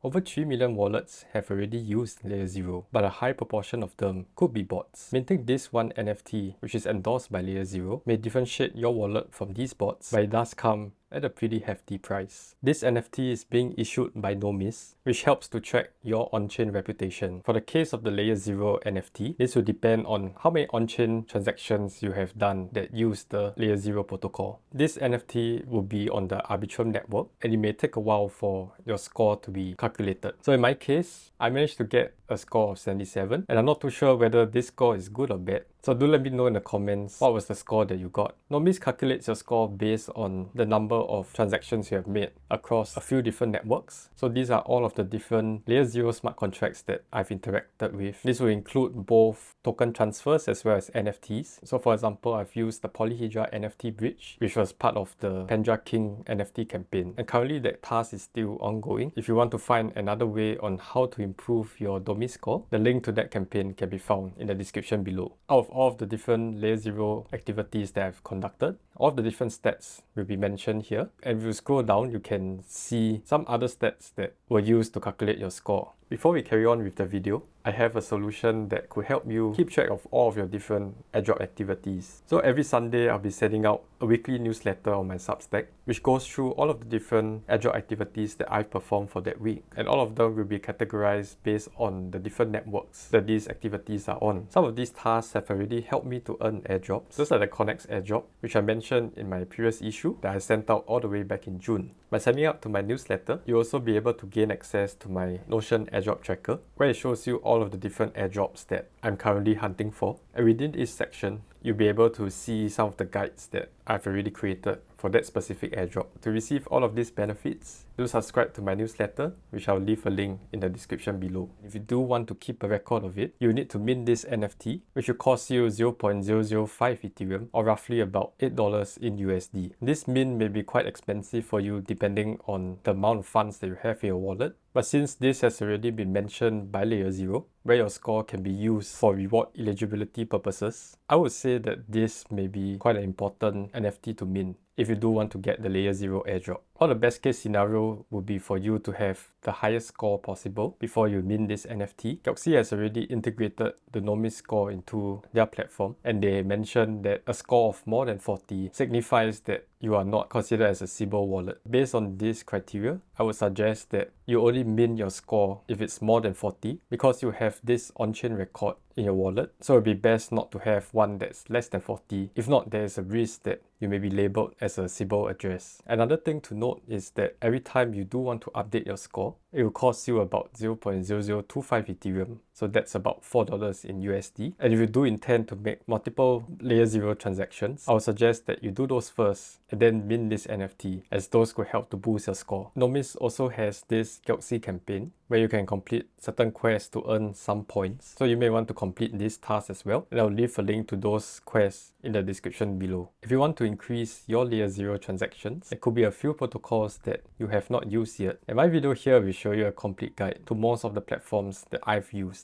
Over 3 million wallets have already used LayerZero, but a high proportion of them could be bots. Minting this one NFT, which is endorsed by LayerZero, may differentiate your wallet from these bots, but it does come at a pretty hefty price. This NFT is being issued by Nomis, which helps to track your on-chain reputation. For the case of the LayerZero NFT, this will depend on how many on-chain transactions you have done that use the LayerZero protocol. This NFT will be on the Arbitrum network, and it may take a while for your score to be calculated. So in my case, I managed to get a score of 77, and I'm not too sure whether this score is good or bad. So do let me know in the comments what was the score that you got. Nomis calculates your score based on the number of transactions you have made across a few different networks. So these are all of the different LayerZero smart contracts that I've interacted with. This will include both token transfers as well as NFTs. So for example, I've used the Polyhedra NFT bridge, which was part of the Pandra King NFT campaign. And currently that task is still ongoing. If you want to find another way on how to improve your Nomis score, the link to that campaign can be found in the description below. Out of all of the different LayerZero activities that I've conducted, all of the different stats will be mentioned here. And if you scroll down, you can see some other stats that were used to calculate your score. Before we carry on with the video, I have a solution that could help you keep track of all of your different airdrop activities. So every Sunday, I'll be sending out a weekly newsletter on my Substack, which goes through all of the different airdrop activities that I've performed for that week. And all of them will be categorized based on the different networks that these activities are on. Some of these tasks have already helped me to earn airdrops, just like the Connects airdrop, which I mentioned in my previous issue that I sent out all the way back in June. By signing up to my newsletter, you'll also be able to gain access to my Notion airdrop tracker, where it shows you all of the different airdrops that I'm currently hunting for. And within each section, you'll be able to see some of the guides that I've already created for that specific airdrop. To receive all of these benefits, do subscribe to my newsletter, which I'll leave a link in the description below. If you do want to keep a record of it, you need to mint this NFT, which will cost you 0.005 Ethereum, or roughly about $8 in USD. This mint may be quite expensive for you depending on the amount of funds that you have in your wallet, but since this has already been mentioned by LayerZero, where your score can be used for reward eligibility purposes, I would say that this may be quite an important NFT to mint if you do want to get the LayerZero airdrop. Or the best case scenario would be for you to have the highest score possible before you mint this NFT. Galaxy has already integrated the Nomis score into their platform, and they mentioned that a score of more than 40 signifies that you are not considered as a Sybil wallet. Based on this criteria, I would suggest that you only mint your score if it's more than 40, because you have this on-chain record in your wallet. So it would be best not to have one that's less than 40. If not, there is a risk that you may be labeled as a Sybil address. Another thing to note is that every time you do want to update your score, it will cost you about 0.0025 Ethereum. So that's about $4 in USD. And if you do intend to make multiple LayerZero transactions, I would suggest that you do those first and then mint this NFT, as those could help to boost your score. Nomis also has this Galaxy campaign where you can complete certain quests to earn some points. So you may want to complete this task as well, and I'll leave a link to those quests in the description below. If you want to increase your LayerZero transactions, there could be a few protocols that you have not used yet. And my video here will show you a complete guide to most of the platforms that I've used.